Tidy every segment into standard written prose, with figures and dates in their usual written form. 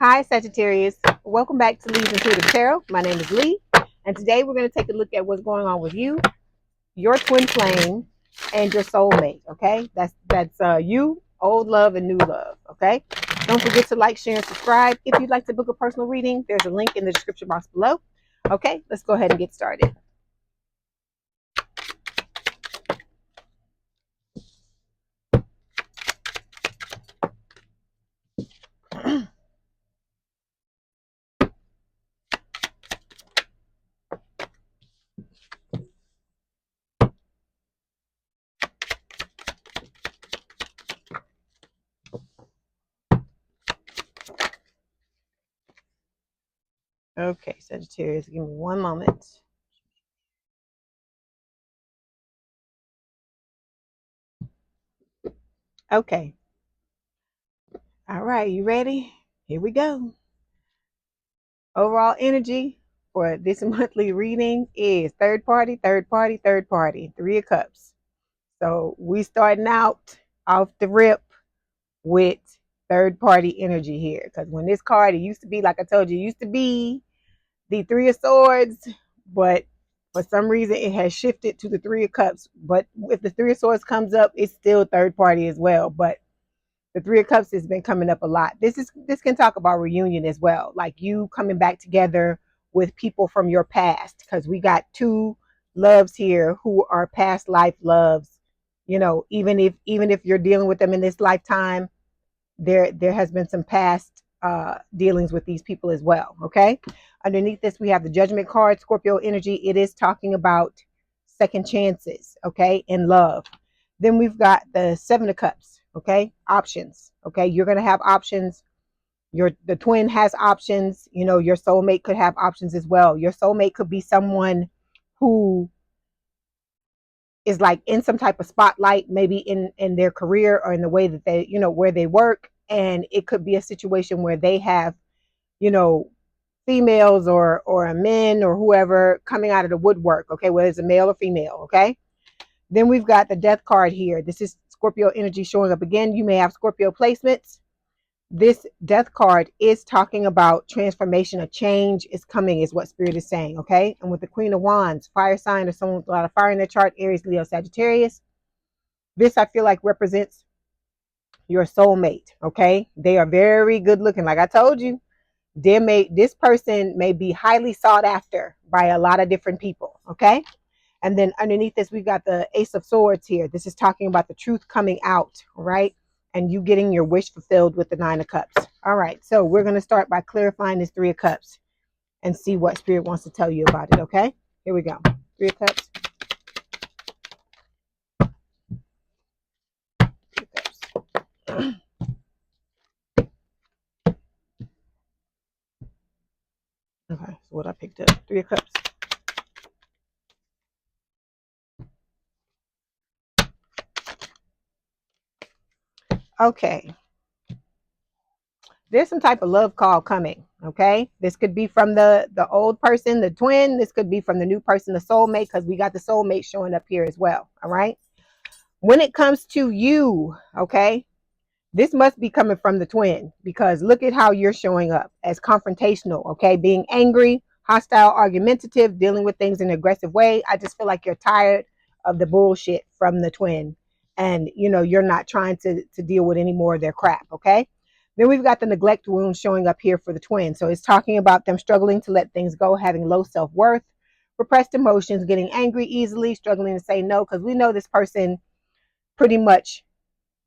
Hi, Sagittarius. Welcome back to Leigh's Intuitive Tarot. My name is Leigh, and today we're going to take a look at what's going on with you, your twin flame, and your soulmate. Okay, that's you, old love and new love. Okay, don't forget to like, share, and subscribe. If you'd like to book a personal reading, there's a link in the description box below. Okay, let's go ahead and get started. Okay, Sagittarius, give me one moment. Okay. All right, you ready? Here we go. Overall energy for this monthly reading is third party, third party, third party, Three of Cups. So we starting out off the rip with third party energy here. Because when this card, it used to be, like I told you, it used to be the Three of Swords, but for some reason it has shifted to the Three of Cups. But if the Three of Swords comes up, it's still third party as well. But the Three of Cups has been coming up a lot. This can talk about reunion as well, like you coming back together with people from your past, because we got two loves here who are past life loves. You know, even if you're dealing with them in this lifetime, there has been some past dealings with these people as well. Okay, underneath this we have the Judgment card, Scorpio energy. It is talking about second chances, okay, in love. Then we've got the Seven of Cups, okay, options. Okay, you're going to have options. The twin has options. You know, your soulmate could have options as well. Your soulmate could be someone who is like in some type of spotlight, maybe in their career or in the way that they, you know, where they work. And it could be a situation where they have, you know, females or a men or whoever coming out of the woodwork, okay, whether it's a male or female. Okay, then we've got the Death card here. This is Scorpio energy showing up again. You may have Scorpio placements. This Death card is talking about transformation. A change is coming, is what Spirit is saying. Okay, and with the Queen of Wands, fire sign or someone with a lot of fire in their chart, Aries, Leo, Sagittarius. This I feel like represents your soulmate. Okay, they are very good looking. Like I told you, this person may be highly sought after by a lot of different people. Okay, and then underneath this we've got the Ace of Swords here. This is talking about the truth coming out, right, and you getting your wish fulfilled with the Nine of Cups. All right, so we're going to start by clarifying this Three of Cups and see what Spirit wants to tell you about it. Okay, here we go. Three of Cups. Three of Cups. Okay, so what I picked up, Three of Cups. Okay, there's some type of love call coming. Okay, this could be from the old person, the twin. This could be from the new person, the soulmate, because we got the soulmate showing up here as well. All right, when it comes to you, okay, this must be coming from the twin, because look at how you're showing up as confrontational. Okay, being angry, hostile, argumentative, dealing with things in an aggressive way. I just feel like you're tired of the bullshit from the twin, and you know you're not trying to deal with any more of their crap. Okay, then we've got the neglect wound showing up here for the twin. So it's talking about them struggling to let things go, having low self-worth, repressed emotions, getting angry easily, struggling to say no, because we know this person pretty much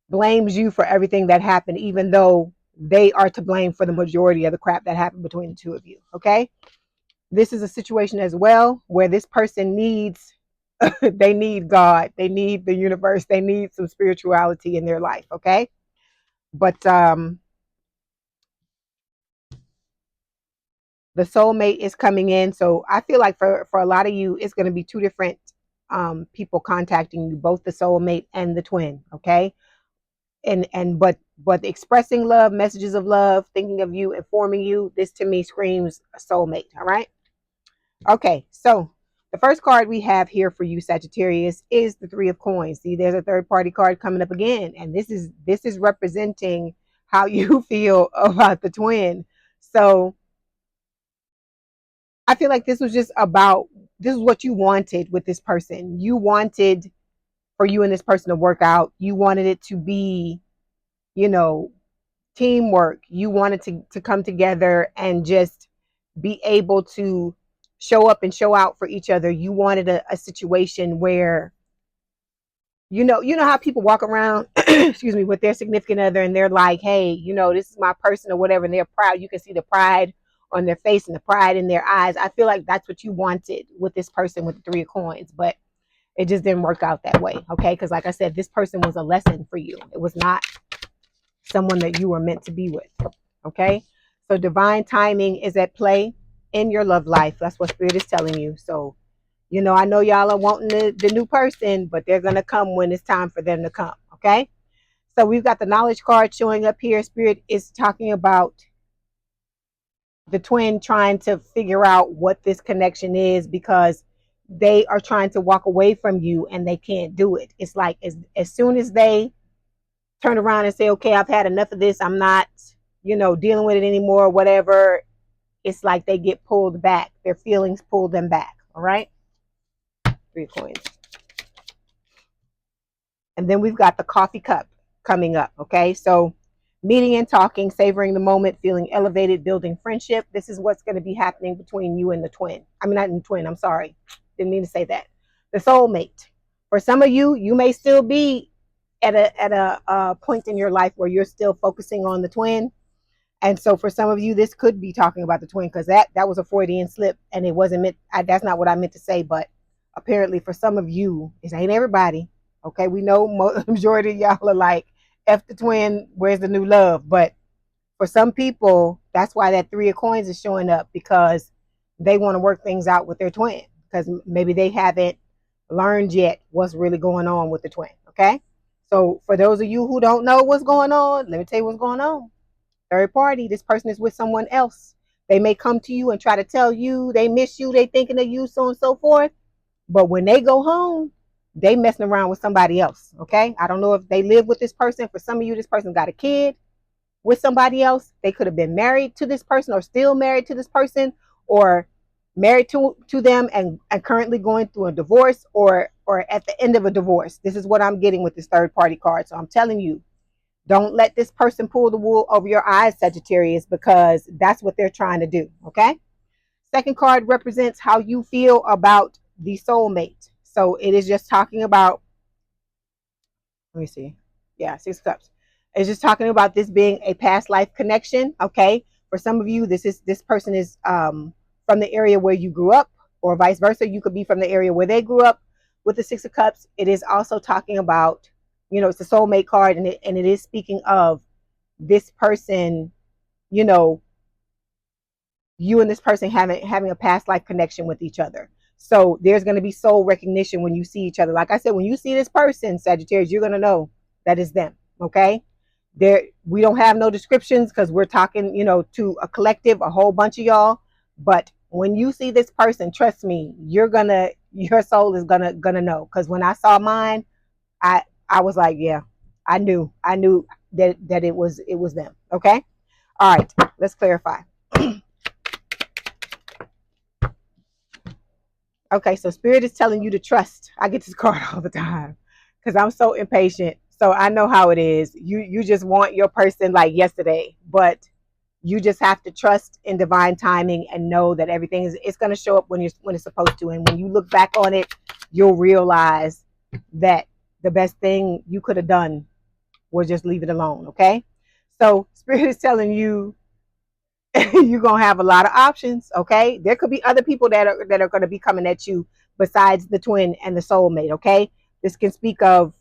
blames you for everything that happened, even though they are to blame for the majority of the crap that happened between the two of you. Okay, this is a situation as well where this person needs they need God, they need the universe, they need some spirituality in their life. Okay, but the soulmate is coming in. So I feel like for a lot of you, it's going to be two different people contacting you, both the soulmate and the twin. Okay, but expressing love, messages of love, thinking of you, informing you, this to me screams soulmate. All right, okay, so the first card we have here for you, Sagittarius, is the Three of Coins. See, there's a third party card coming up again, and this is representing how you feel about the twin. So I feel like this was just about, this is what you wanted with this person. You wanted for you and this person to work out. You wanted it to be, you know, teamwork. You wanted to come together and just be able to show up and show out for each other. You wanted a situation where, you know how people walk around, excuse me, with their significant other and they're like, hey, this is my person or whatever, and they're proud. You can see the pride on their face and the pride in their eyes. I feel like that's what you wanted with this person with the 3 of coins, but it just didn't work out that way. Okay, because like I said, this person was a lesson for you. It was not someone that you were meant to be with. Okay, so divine timing is at play in your love life. That's what spirit is telling you. So I know y'all are wanting the new person, but they're going to come when it's time for them to come. Okay. So we've got the knowledge card showing up here. Spirit is talking about the twin trying to figure out what this connection is, because they are trying to walk away from you and they can't do it. It's like as soon as they turn around and say, okay, I've had enough of this, I'm not, dealing with it anymore, whatever, it's like they get pulled back. Their feelings pull them back. All right. 3 of coins. And then we've got the coffee cup coming up. Okay. So meeting and talking, savoring the moment, feeling elevated, building friendship. This is what's going to be happening between you and the twin. I mean, not in the twin. I'm sorry. Didn't mean to say that. The soulmate. For some of you, you may still be at a point in your life where you're still focusing on the twin. And so for some of you, this could be talking about the twin, because that was a Freudian slip and it wasn't meant. That's not what I meant to say. But apparently for some of you, it ain't everybody. Okay. We know majority of y'all are like, F the twin, where's the new love? But for some people, that's why that 3 of coins is showing up, because they want to work things out with their twin, because maybe they haven't learned yet what's really going on with the twin. Okay. So for those of you who don't know what's going on, let me tell you what's going on. Third party, this person is with someone else. They may come to you and try to tell you they miss you, they thinking of you, so on and so forth. But when they go home, they messing around with somebody else. Okay. I don't know if they live with this person. For some of you, this person got a kid with somebody else. They could have been married to this person or still married to this person, or married to them and currently going through a divorce, or at the end of a divorce. This is what I'm getting with this third party card. So I'm telling you, don't let this person pull the wool over your eyes, Sagittarius, because that's what they're trying to do. Okay. Second card represents how you feel about the soulmate. So it is just talking about, let me see. Yeah, 6 cups. It's just talking about this being a past life connection. Okay. For some of you, this person is from the area where you grew up, or vice versa. You could be from the area where they grew up. With the 6 of cups, it is also talking about, it's the soulmate card, and it is speaking of this person, you know, you and this person having a past life connection with each other. So there's going to be soul recognition when you see each other. Like I said, when you see this person, Sagittarius, you're going to know that is them. Okay. We don't have no descriptions because we're talking, to a collective, a whole bunch of y'all. But when you see this person, trust me, your soul is gonna know. Because when I saw mine, I was like, yeah, I knew that it was them. Okay. All right, let's clarify. Okay, so spirit is telling you to trust. I get this card all the time because I'm so impatient. So I know how it is. You just want your person like yesterday, but you just have to trust in divine timing and know that everything it's going to show up when it's supposed to. And when you look back on it, you'll realize that the best thing you could have done was just leave it alone. Okay, so spirit is telling you you're gonna have a lot of options. Okay, there could be other people that are going to be coming at you besides the twin and the soulmate. Okay, this can speak of,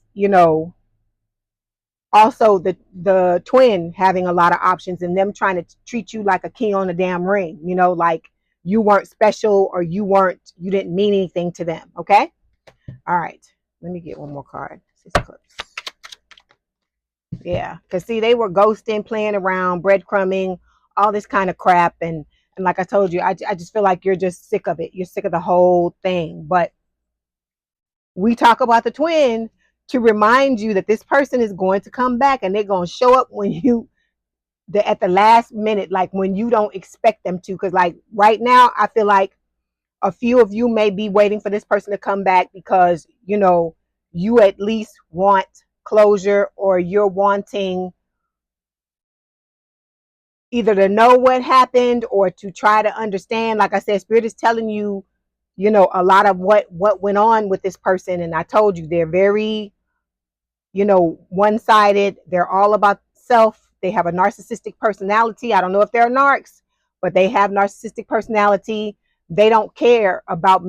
also the twin having a lot of options and them trying to treat you like a key on a damn ring, like you weren't special, or you didn't mean anything to them. Okay. All right, let me get one more card. 6 clips. Yeah, because see, they were ghosting, playing around, breadcrumbing, all this kind of crap. And like I told you, I just feel like you're just sick of it. You're sick of the whole thing. But we talk about the twin to remind you that this person is going to come back, and they're going to show up when at the last minute, like when you don't expect them to. Because like right now, I feel like a few of you may be waiting for this person to come back because, you know, you at least want closure, or you're wanting either to know what happened or to try to understand. Like I said, Spirit is telling you, you know, a lot of what went on with this person. And I told you, they're very, you know, one-sided. They're all about self. They have a narcissistic personality. I don't know if they're narcs, but they have narcissistic personality. They don't care about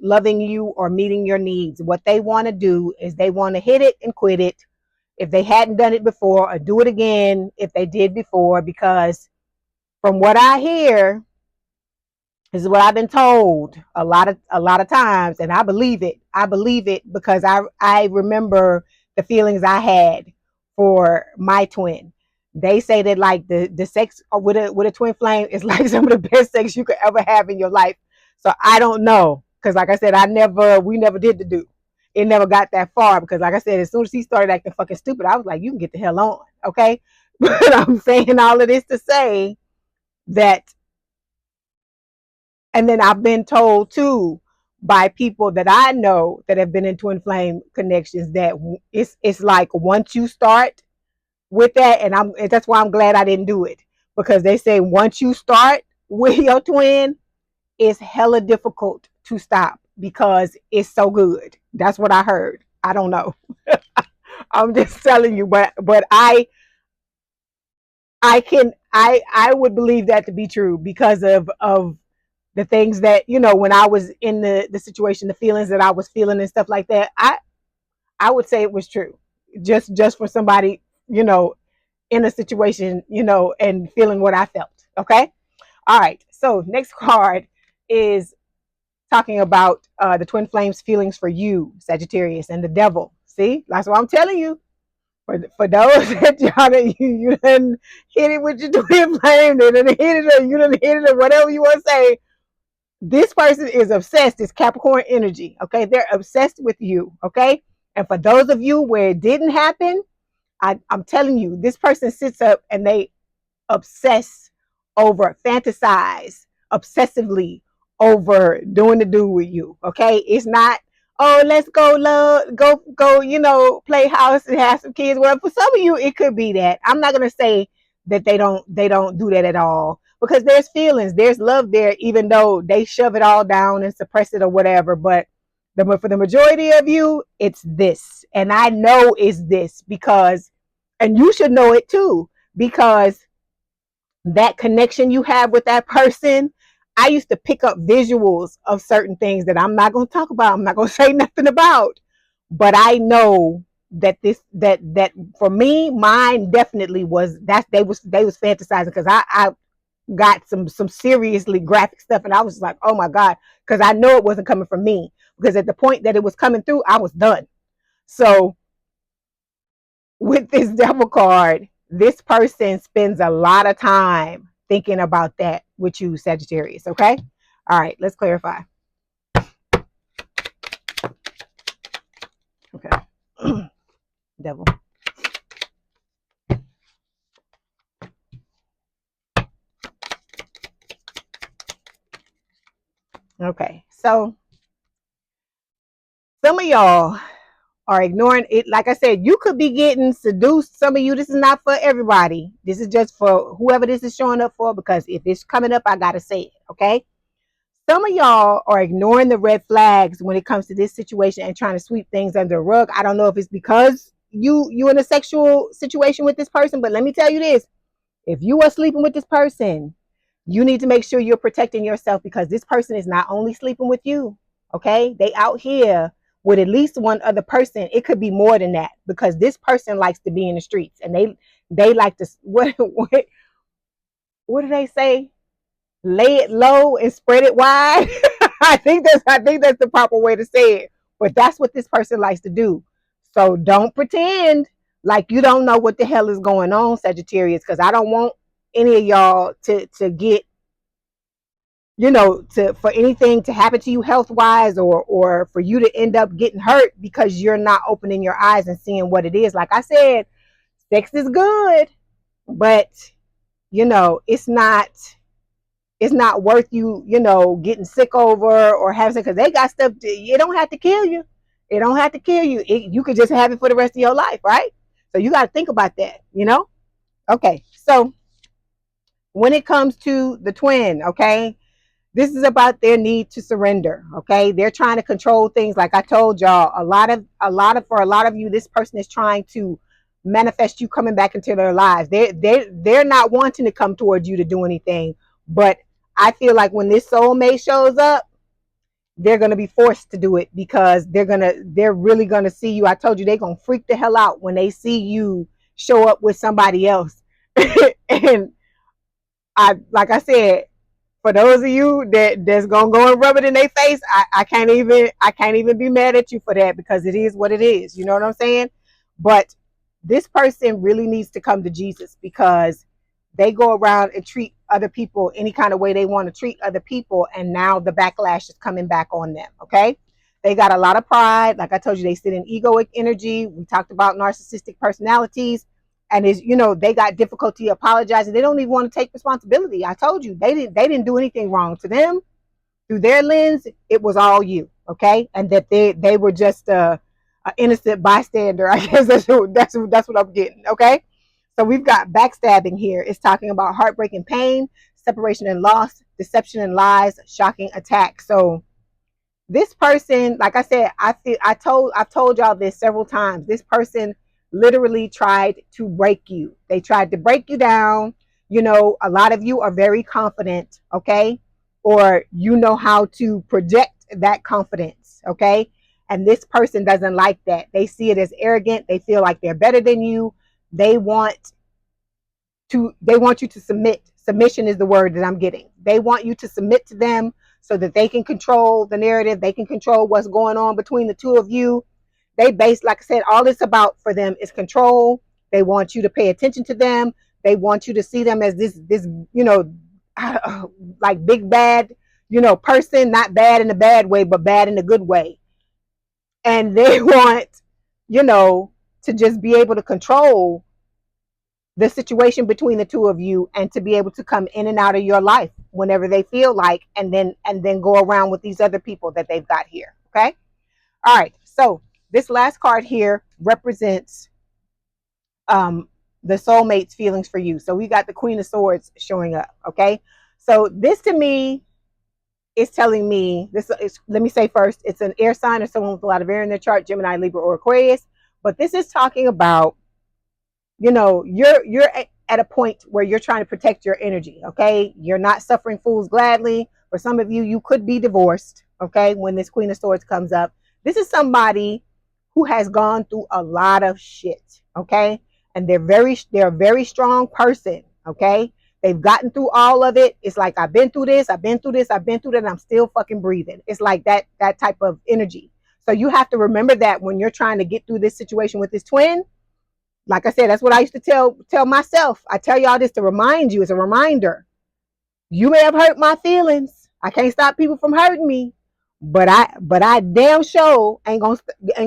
loving you or meeting your needs. What they want to do is they want to hit it and quit it if they hadn't done it before, or do it again if they did before. Because from what I hear, this is what I've been told a lot of times, and I believe it. I believe it because I remember the feelings I had for my twin. They say that like the sex with a twin flame is like some of the best sex you could ever have in your life. So I don't know, because like I said, we never did the do. It never got that far, because like I said, as soon as he started acting fucking stupid, I was like, you can get the hell on, okay? But I'm saying all of this to say that. And then I've been told too by people that I know that have been in twin flame connections that it's like once you start with that, and that's why I'm glad I didn't do it, because they say once you start with your twin, it's hella difficult to stop because it's so good. That's what I heard. I don't know. I'm just telling you, but I would believe that to be true because of the things that, you know, when I was in the situation, the feelings that I was feeling and stuff like that, I would say it was true. Just for somebody, you know, in a situation, you know, and feeling what I felt. Okay. All right. So next card is talking about the twin flames feelings for you, Sagittarius, and the devil. See, that's what I'm telling you. For those that you done hit it with your twin flame, they done hit it, or you done hit it, or whatever you want to say. This person is obsessed. It's Capricorn energy. Okay. They're obsessed with you. Okay. And for those of you where it didn't happen, I'm telling you, this person sits up and they obsess over, fantasize obsessively over doing the do with you. Okay. It's not, oh, let's go love, go, you know, play house and have some kids. Well, for some of you, it could be that. I'm not going to say that they don't do that at all, because there's feelings, there's love there, even though they shove it all down and suppress it or whatever. But for the majority of you, it's this. And I know it's this because, and you should know it too, because that connection you have with that person, I used to pick up visuals of certain things that I'm not going to talk about. I'm not going to say nothing about, but I know that that for me, mine definitely was that they was fantasizing, because I got some seriously graphic stuff, and I was like, oh my God, because I know it wasn't coming from me, because at the point that it was coming through, I was done. So with this devil card, this person spends a lot of time thinking about that with you, Sagittarius. Okay. All right. Let's clarify. Okay. Devil. Okay. So some of y'all are ignoring it. Like I said, you could be getting seduced. Some of you, this is not for everybody. This is just for whoever this is showing up for, because if it's coming up, I got to say it. Okay. Some of y'all are ignoring the red flags when it comes to this situation and trying to sweep things under the rug. I don't know if it's because you in a sexual situation with this person, but let me tell you this. If you are sleeping with this person, you need to make sure you're protecting yourself, because this person is not only sleeping with you. Okay. They out here with at least one other person. It could be more than that, because this person likes to be in the streets, and they like to, what do they say? Lay it low and spread it wide. I think that's the proper way to say it. But that's what this person likes to do. So don't pretend like you don't know what the hell is going on, Sagittarius, because I don't want any of y'all to get, you know, for anything to happen to you health wise, or for you to end up getting hurt because you're not opening your eyes and seeing what it is. Like I said, sex is good. but it's not worth you, getting sick over or having, because they got stuff. It don't have to kill you. It don't have to kill you. You could just have it for the rest of your life, right? So you got to think about that. Okay, so when it comes to the twin, okay, this is about their need to surrender. Okay, they're trying to control things. Like I told y'all, for a lot of you, this person is trying to manifest you coming back into their lives. They're not wanting to come towards you to do anything, but I feel like when this soulmate shows up, they're gonna be forced to do it, because they're really gonna see you. I told you, they're gonna freak the hell out when they see you show up with somebody else. And like I said, for those of you that's gonna go and rub it in their face, I can't even be mad at you for that, because it is what it is. You know what I'm saying? But this person really needs to come to Jesus, because they go around and treat other people any kind of way they want to treat other people, and now the backlash is coming back on them. Okay, they got a lot of pride. Like I told you, they sit in egoic energy. We talked about narcissistic personalities, and they got difficulty apologizing. They don't even want to take responsibility. I told you, they didn't do anything wrong. To them, through their lens, it was all you. Okay, and that they were just a innocent bystander. I guess that's what I'm getting. Okay, so we've got backstabbing here. It's talking about heartbreaking pain, separation and loss, deception and lies, shocking attack. So this person, like I said, I've told y'all this several times. This person literally tried to break you. They tried to break you down. A lot of you are very confident, okay? Or you know how to project that confidence, okay? And this person doesn't like that. They see it as arrogant. They feel like they're better than you. They want you to submit. Submission is the word that I'm getting. They want you to submit to them, so that they can control the narrative. They can control what's going on between the two of you. Like I said, all it's about for them is control. They want you to pay attention to them. They want you to see them as this like big bad, person, not bad in a bad way, but bad in a good way. And they want, to just be able to control the situation between the two of you, and to be able to come in and out of your life whenever they feel like, and then go around with these other people that they've got here. Okay, all right, so this last card here represents the soulmate's feelings for you. So we got the Queen of Swords showing up. Okay, so this to me is telling me this is, let me say first, it's an air sign or someone with a lot of air in their chart: Gemini, Libra, or Aquarius. But this is talking about, you're at a point where you're trying to protect your energy. Okay, you're not suffering fools gladly. For some of you, you could be divorced. Okay, when this Queen of Swords comes up, this is somebody who has gone through a lot of shit. Okay, and they're a very strong person. Okay, they've gotten through all of it. It's like, I've been through this, I've been through this, I've been through that, and I'm still fucking breathing. It's like that type of energy. So you have to remember that when you're trying to get through this situation with this twin. Like I said, that's what I used to tell myself. I tell y'all this to remind you. It's a reminder. You may have hurt my feelings. I can't stop people from hurting me, but I damn sure ain't gonna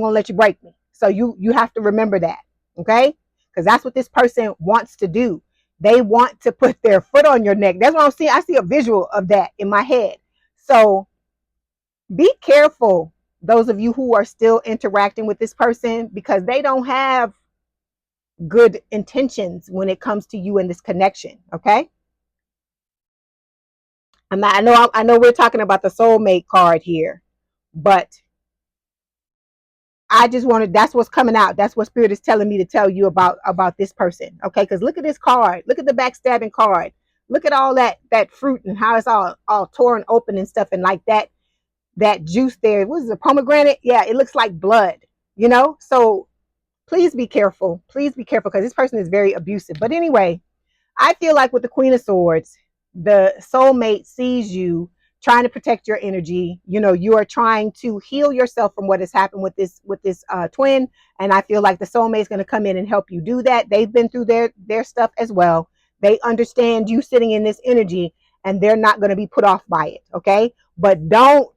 let you break me. So you have to remember that, okay? Because that's what this person wants to do. They want to put their foot on your neck. That's what I'm seeing. I see a visual of that in my head. So be careful, those of you who are still interacting with this person, because they don't have good intentions when it comes to you in this connection. Okay, I know we're talking about the soulmate card here, but I just wanted, that's what's coming out. That's what Spirit is telling me to tell you about this person. Okay, because look at this card. Look at the backstabbing card. Look at all that fruit and how it's all torn open and stuff, and like that juice there. What is it, pomegranate? Yeah, it looks like blood. So please be careful. Please be careful, because this person is very abusive. But anyway, I feel like with the Queen of Swords, the soulmate sees you trying to protect your energy. You are trying to heal yourself from what has happened with this twin, and I feel like the soulmate is going to come in and help you do that. They've been through their stuff as well. They understand you sitting in this energy, and they're not going to be put off by it. Okay, but don't.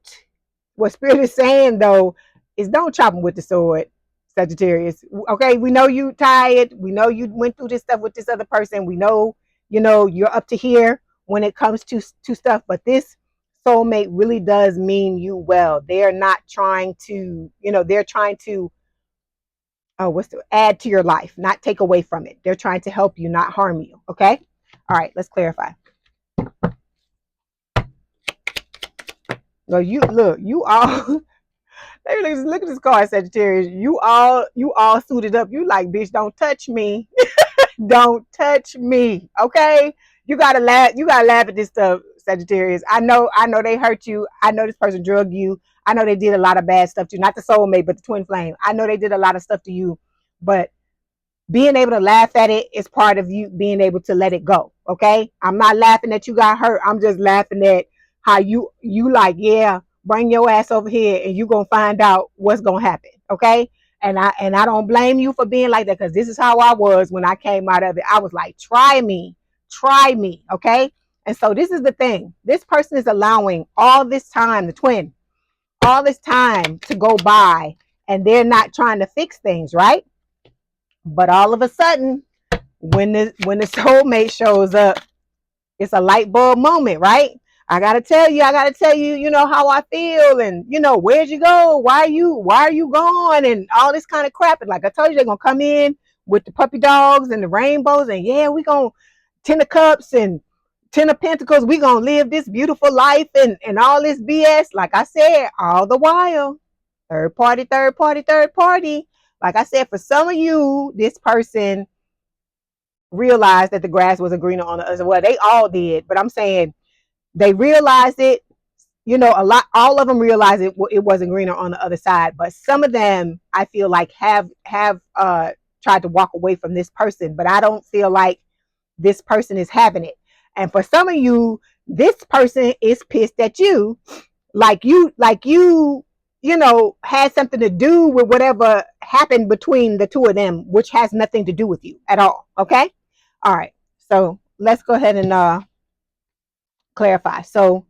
What Spirit is saying though is, don't chop them with the sword. Sagittarius. Okay, we know you tired. We know you went through this stuff with this other person. We know, you're up to here when it comes to stuff, but this soulmate really does mean you well. They're not trying to, they're trying to add to your life, not take away from it. They're trying to help you, not harm you. Okay? All right, let's clarify. No, you all hey, look at this card, Sagittarius. You all suited up. You like, bitch, don't touch me. Don't touch me. Okay? You gotta laugh. You gotta laugh at this stuff, Sagittarius. I know they hurt you. I know this person drugged you. I know they did a lot of bad stuff to you. Not the soulmate, but the twin flame. I know they did a lot of stuff to you, but being able to laugh at it is part of you being able to let it go. Okay? I'm not laughing that you got hurt. I'm just laughing at how you like, yeah, bring your ass over here and you gonna find out what's gonna happen. Okay? And I don't blame you for being like that, because this is how I was when I came out of it. I was like, try me. Okay? And so this is the thing. This person is allowing all this time, the twin, all this time to go by, and they're not trying to fix things, right? But all of a sudden, when the soulmate shows up, it's a light bulb moment, right? I gotta tell you, how I feel, and where'd you go? Why are you gone? And all this kind of crap. And like I told you, they're gonna come in with the puppy dogs and the rainbows, and yeah, we gonna 10 of cups and 10 of pentacles. We gonna live this beautiful life and all this BS. Like I said, all the while, third party. Like I said, for some of you, this person realized that the grass wasn't greener on the other. Well, they all did, but I'm saying they realized it. All of them realized it wasn't greener on the other side. But some of them, I feel like, have tried to walk away from this person, but I don't feel like this person is having it. And for some of you, this person is pissed at you, like you had something to do with whatever happened between the two of them, which has nothing to do with you at all. Okay? All right. So let's go ahead and clarify. So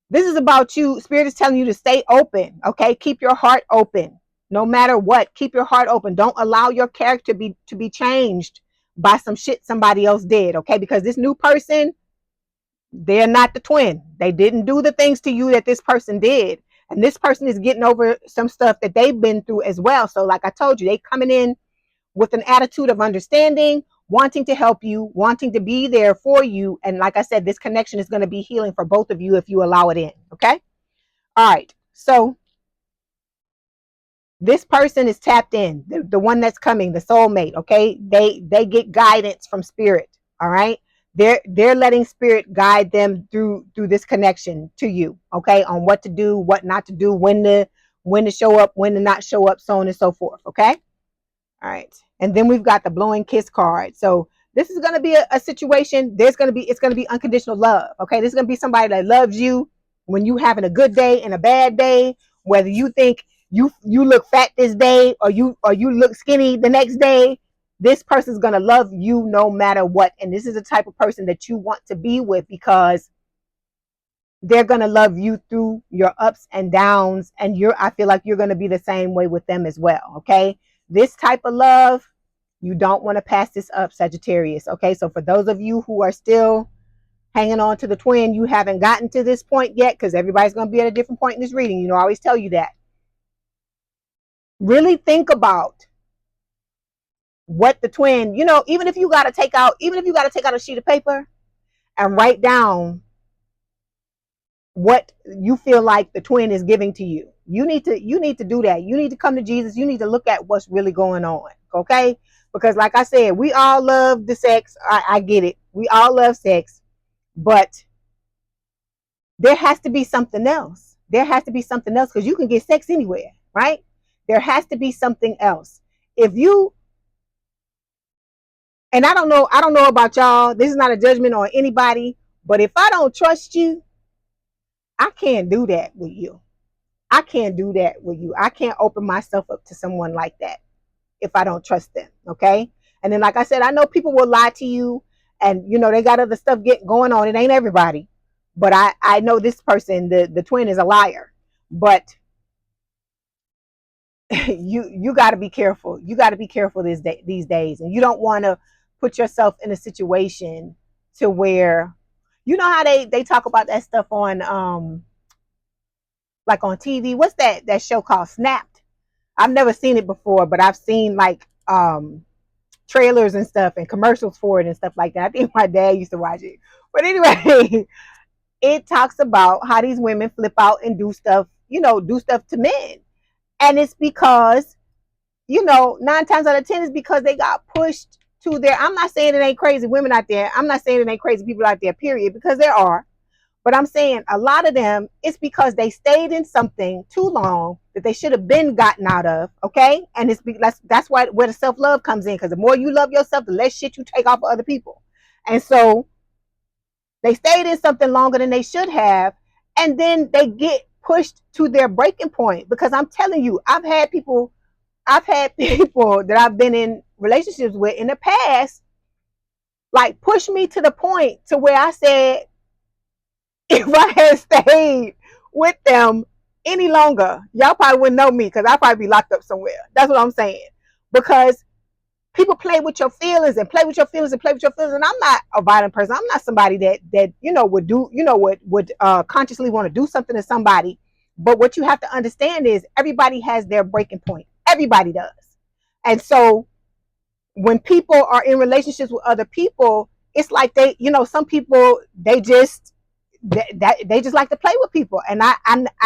this is about you. Spirit is telling you to stay open. Okay? Keep your heart open. No matter what, keep your heart open. Don't allow your character to be changed by some shit somebody else did. Okay? Because this new person, they're not the twin. They didn't do the things to you that this person did. And this person is getting over some stuff that they've been through as well. So like I told you, they coming in with an attitude of understanding, wanting to help you, wanting to be there for you. And like I said, this connection is going to be healing for both of you if you allow it in. Okay? All right. So this person is tapped in, the one that's coming, the soulmate. Okay? They get guidance from spirit. All right? They're letting spirit guide them through this connection to you, okay, on what to do, what not to do, when to show up, when to not show up, so on and so forth. Okay? All right. And then we've got the blowing kiss card. So this is going to be a situation. It's going to be unconditional love. Okay? This is going to be somebody that loves you when you having a good day and a bad day, whether you think you look fat this day or you look skinny the next day. This person's going to love you no matter what. And this is the type of person that you want to be with, because they're going to love you through your ups and downs. And I feel like you're going to be the same way with them as well. Okay? This type of love, you don't want to pass this up, Sagittarius. Okay? So for those of you who are still hanging on to the twin, you haven't gotten to this point yet, because everybody's going to be at a different point in this reading. I always tell you that. Really think about what the twin, even if you got to take out a sheet of paper and write down what you feel like the twin is giving to you. You need to do that. You need to come to Jesus. You need to look at what's really going on. Okay? Because like I said, we all love the sex. I get it. We all love sex, but there has to be something else. Because you can get sex anywhere, right? There has to be something else. And I don't know about y'all. This is not a judgment on anybody, but if I don't trust you, I can't do that with you. I can't open myself up to someone like that if I don't trust them. Okay? And then, like I said, I know people will lie to you, and they got other stuff going on. It ain't everybody, but I know this person, the twin, is a liar. But you got to be careful. You got to be careful these days, and you don't want to put yourself in a situation to where, you know how they talk about that stuff on like on TV. What's that show called Snapped? I've never seen it before, but I've seen like trailers and stuff and commercials for it and stuff like that. I think my dad used to watch it. But anyway, it talks about how these women flip out and do stuff, do stuff to men. And it's because, 9 times out of 10 is because they got pushed to their, I'm not saying it ain't crazy women out there. I'm not saying it ain't crazy people out there, period, because there are. But I'm saying a lot of them, it's because they stayed in something too long that they should have been gotten out of, okay? And that's why where the self-love comes in, because the more you love yourself, the less shit you take off of other people. And so they stayed in something longer than they should have, and then they get pushed to their breaking point. Because I'm telling you, I've had people that I've been in relationships with in the past, like push me to the point to where I said, if I had stayed with them any longer, y'all probably wouldn't know me, because I'd probably be locked up somewhere. That's what I'm saying. Because people play with your feelings and play with your feelings and play with your feelings. And I'm not a violent person. I'm not somebody that would do, would consciously want to do something to somebody. But what you have to understand is everybody has their breaking point. Everybody does. And so when people are in relationships with other people, it's like some people, they just like to play with people. And I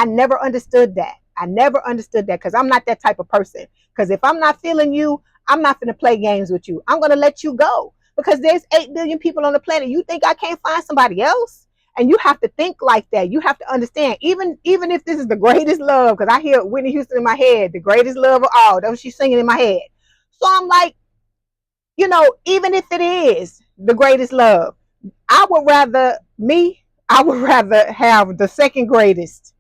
never understood that. I never understood that, because I'm not that type of person. Because if I'm not feeling you, I'm not going to play games with you. I'm going to let you go, because there's 8 billion people on the planet. You think I can't find somebody else? And you have to think like that. You have to understand, even if this is the greatest love, because I hear Whitney Houston in my head, the greatest love of all. That's what she's singing in my head. So I'm like, even if it is the greatest love, I would rather have the second greatest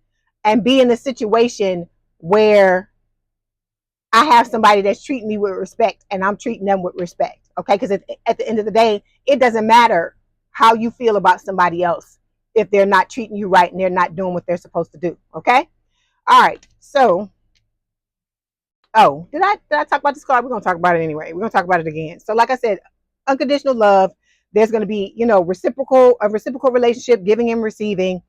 and be in a situation where I have somebody that's treating me with respect and I'm treating them with respect. Okay. Because at the end of the day, it doesn't matter how you feel about somebody else if they're not treating you right and they're not doing what they're supposed to do. Okay. All right. So, did I talk about this card? We're going to talk about it anyway. We're going to talk about it again. So like I said, unconditional love. There's going to be, a reciprocal relationship, giving and receiving,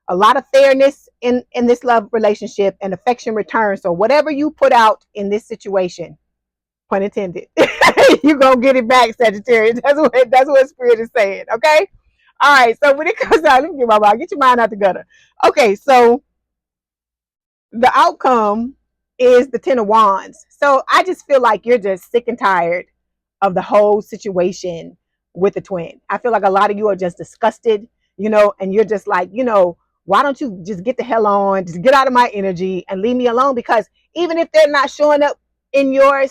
a lot of fairness in this love relationship, and affection return. So whatever you put out in this situation, pun intended, you're going to get it back, Sagittarius. That's what Spirit is saying. Okay. All right. So when it comes out, let me get your mind out the gutter. Okay. So the outcome is the 10 of Wands. So I just feel like you're just sick and tired of the whole situation with the twin. I feel like a lot of you are just disgusted, and you're just like, why don't you just get the hell on, just get out of my energy and leave me alone? Because even if they're not showing up in your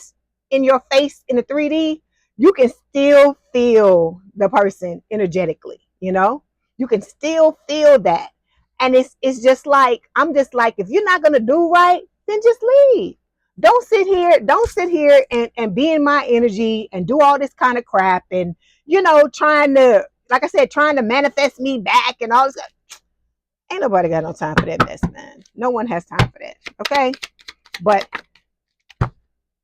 face in the 3D, you can still feel the person energetically, you can still feel that. And it's just like, I'm just like, if you're not gonna do right, then just leave. Don't sit here and be in my energy and do all this kind of crap and trying to, like I said, trying to manifest me back and all this. Ain't nobody got no time for that mess, man. No one has time for that. Okay. But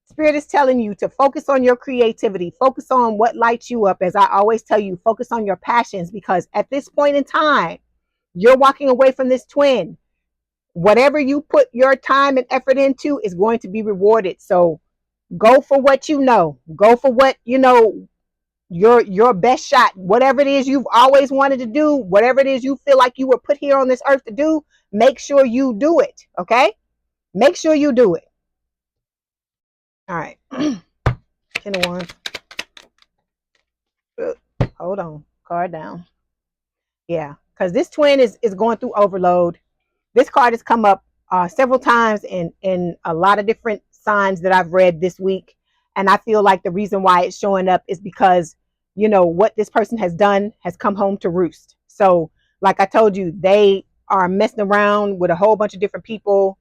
Spirit is telling you to focus on your creativity, focus on what lights you up. As I always tell you, focus on your passions, because at this point in time, you're walking away from this twin. Whatever you put your time and effort into is going to be rewarded. So go for what go for what your best shot. Whatever it is you've always wanted to do, whatever it is you feel like you were put here on this earth to do, make sure you do it. Okay, make sure you do it. All right. 10 of Wands. Hold on, card down. Yeah, because this twin is going through overload. This card has come up several times in a lot of different signs that I've read this week. And I feel like the reason why it's showing up is because, what this person has done has come home to roost. So like I told you, they are messing around with a whole bunch of different people.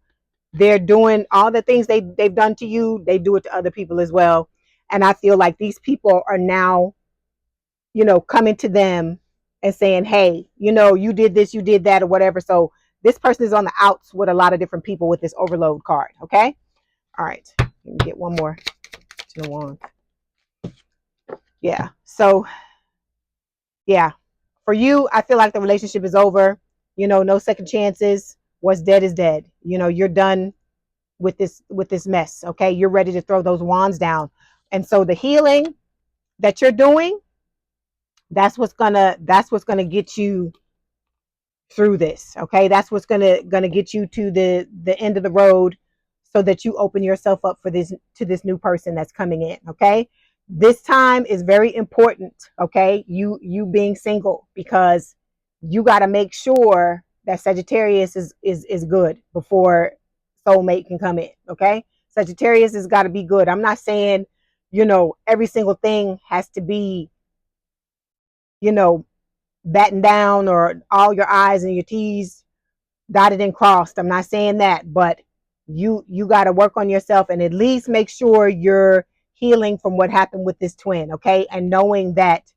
They're doing all the things they've done to you. They do it to other people as well. And I feel like these people are now, coming to them and saying, hey, you did this, you did that, or whatever. So this person is on the outs with a lot of different people with this overload card. Okay. All right, let me get one more to the wand. Yeah. So yeah, for you, I feel like the relationship is over. You know, no second chances. What's dead is dead. You know, you're done with this mess. Okay, you're ready to throw those wands down. And so the healing that you're doing, that's what's gonna get you through this. Okay, that's what's gonna get you to the end of the road, so that you open yourself up for this new person that's coming in. Okay, this time is very important. Okay, you being single, because you got to make sure that Sagittarius is good before soulmate can come in. Okay, Sagittarius has got to be good. I'm not saying, every single thing has to be, you know batten down, or all your I's and your T's dotted and crossed. I'm not saying that, but you got to work on yourself, and at least make sure you're healing from what happened with this twin. Okay, and knowing that,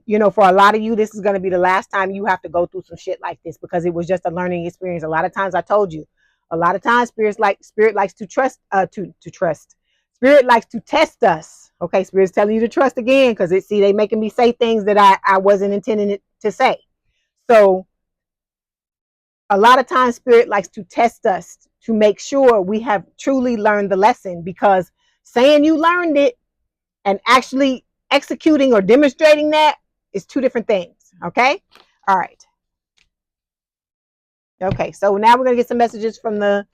for a lot of you, this is going to be the last time you have to go through some shit like this, because it was just a learning experience. A lot of times, I told you, a lot of times spirit likes to trust, to trust. Spirit likes to test us. Okay, spirit's telling you to trust again, because they making me say things that I wasn't intending to say. So a lot of times spirit likes to test us to make sure we have truly learned the lesson, because saying you learned it and actually executing or demonstrating that is two different things. Okay. All right. Okay. So now we're going to get some messages from the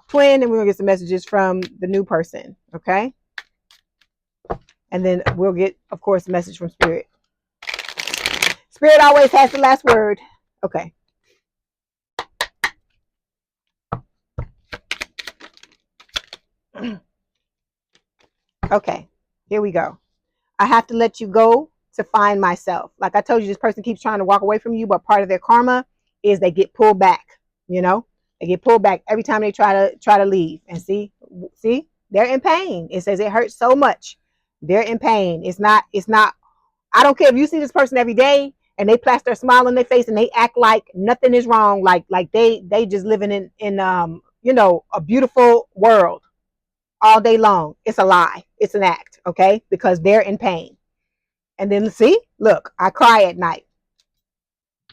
twin, and we're going to get some messages from the new person. Okay. And then we'll get, of course, a message from spirit. Spirit always has the last word. Okay. Okay. Here we go. I have to let you go to find myself. Like I told you, this person keeps trying to walk away from you, but part of their karma is they get pulled back. They get pulled back every time they try to leave. And see, they're in pain. It says it hurts so much. They're in pain. It's not. I don't care if you see this person every day and they plaster a smile on their face and they act like nothing is wrong, like they just living in a beautiful world all day long. It's a lie. It's an act. Okay, because they're in pain. And then look, I cry at night.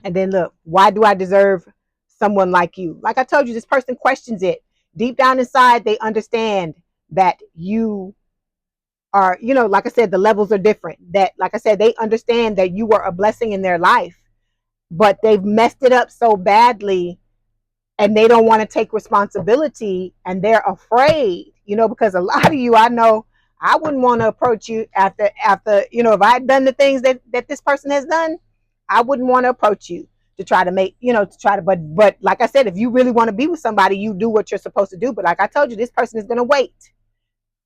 And then look, why do I deserve someone like you? Like I told you, this person questions it. Deep down inside, they understand that you are, like I said, the levels are different. That, like I said, they understand that you were a blessing in their life, but they've messed it up so badly, and they don't want to take responsibility, and they're afraid, because a lot of you, I know, I wouldn't want to approach you after, if I had done the things that this person has done, I wouldn't want to approach you to try to make, but like I said, if you really want to be with somebody, you do what you're supposed to do. But like I told you, this person is going to wait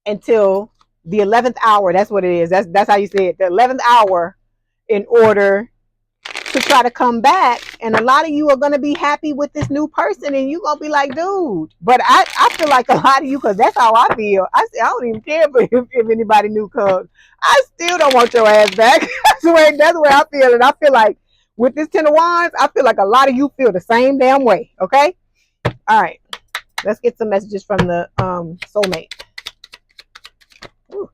until the 11th hour. That's what it is. That's how you say it. The 11th hour, in order to try to come back. And a lot of you are going to be happy with this new person, and you're going to be like, dude. But I feel like a lot of you, because that's how I feel. I don't even care if anybody new comes. I still don't want your ass back. That's the way I feel. And I feel like with this 10 of Wands, I feel like a lot of you feel the same damn way. Okay. All right. Let's get some messages from the soulmate. Ooh.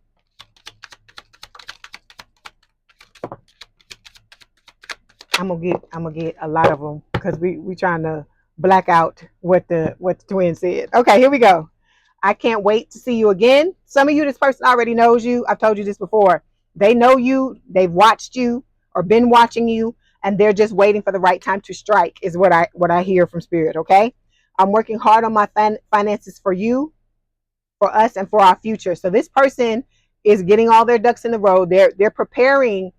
I'm gonna get a lot of them, because we trying to black out what the twin said. Okay, here we go. I can't wait to see you again. Some of you, this person already knows you. I've told you this before. They know you. They've watched you or been watching you, and they're just waiting for the right time to strike, is what I hear from spirit. Okay, I'm working hard on my finances for you, for us, and for our future. So this person is getting all their ducks in the row. They're preparing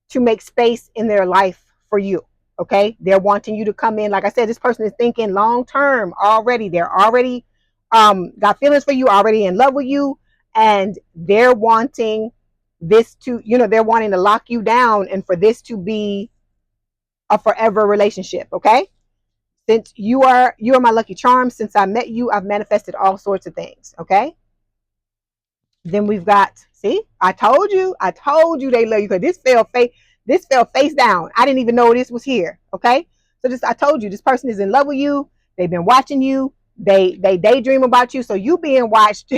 to make space in their life for you. Okay, they're wanting you to come in. Like I said, this person is thinking long term already. They're already got feelings for you, already in love with you, and they're wanting this to, they're wanting to lock you down, and for this to be a forever relationship. Okay, since you are my lucky charm. Since I met you, I've manifested all sorts of things. Okay, then we've got, see, I told you they love you, because this fell face down. I didn't even know this was here. Okay, so I told you, this person is in love with you. They've been watching you. They daydream about you, so you being watched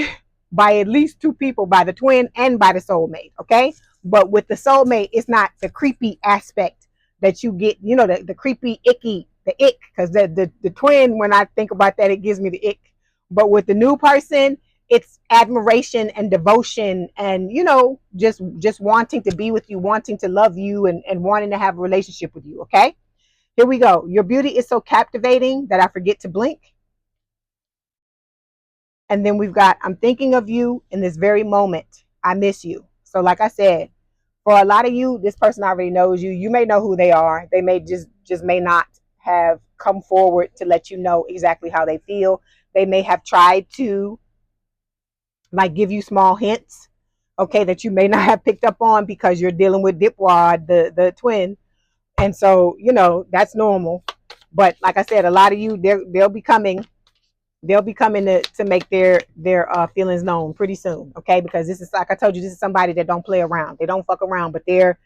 by at least two people, by the twin and by the soulmate. Okay, but with the soulmate, it's not the creepy aspect that you get. You know, the creepy, icky, the ick, because the twin. When I think about that, it gives me the ick. But with the new person, it's admiration and devotion, and just wanting to be with you, wanting to love you, and wanting to have a relationship with you. Okay, here we go. Your beauty is so captivating that I forget to blink. And then we've got, I'm thinking of you in this very moment. I miss you. So like I said, for a lot of you, this person already knows you. You may know who they are. They may just may not have come forward to let you know exactly how they feel. They may have tried to like give you small hints, okay, that you may not have picked up on because you're dealing with Dipwad, the twin. And so, that's normal. But like I said, a lot of you, they'll be coming to make their feelings known pretty soon. Okay, because this is, like I told you, this is somebody that don't play around. They don't fuck around, but they're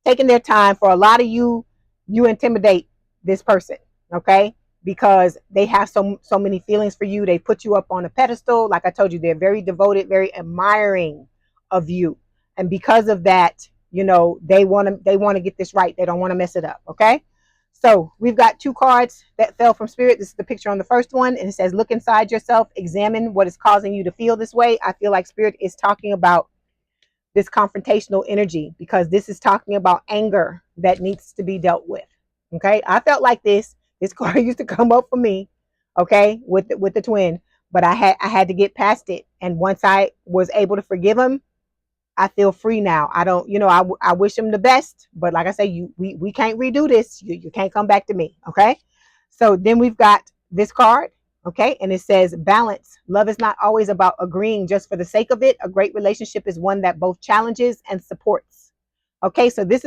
taking their time. For a lot of you, you intimidate this person. Okay, because they have so many feelings for you. They put you up on a pedestal. Like I told you, they're very devoted, very admiring of you, and because of that, they want to get this right. They don't want to mess it up. Okay, so we've got two cards that fell from Spirit. This is the picture on the first one, and it says, look inside yourself, examine what is causing you to feel this way. I feel like Spirit is talking about this confrontational energy, because this is talking about anger that needs to be dealt with. Okay, I felt like this card used to come up for me, okay, with the twin, but I had to get past it, and once I was able to forgive him, I feel free now. I don't, I wish him the best, but like I say, we can't redo this. You can't come back to me. Okay. So then we've got this card. Okay. And it says balance. Love is not always about agreeing just for the sake of it. A great relationship is one that both challenges and supports. Okay. So this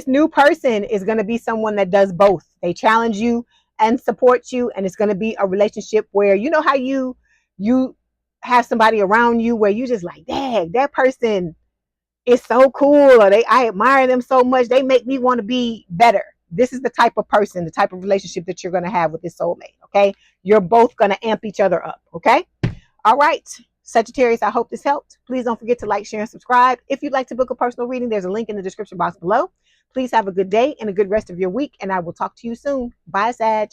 new person is going to be someone that does both. They challenge you and support you. And it's going to be a relationship where, you know how you have somebody around you where you just like, dang, that person is so cool, or I admire them so much, they make me want to be better. This is the type of person, the type of relationship that you're going to have with this soulmate. Okay, you're both going to amp each other up. Okay, all right, Sagittarius, I hope this helped. Please don't forget to like, share, and subscribe. If you'd like to book a personal reading, there's a link in the description box below. Please have a good day and a good rest of your week, and I will talk to you soon. Bye, Sag.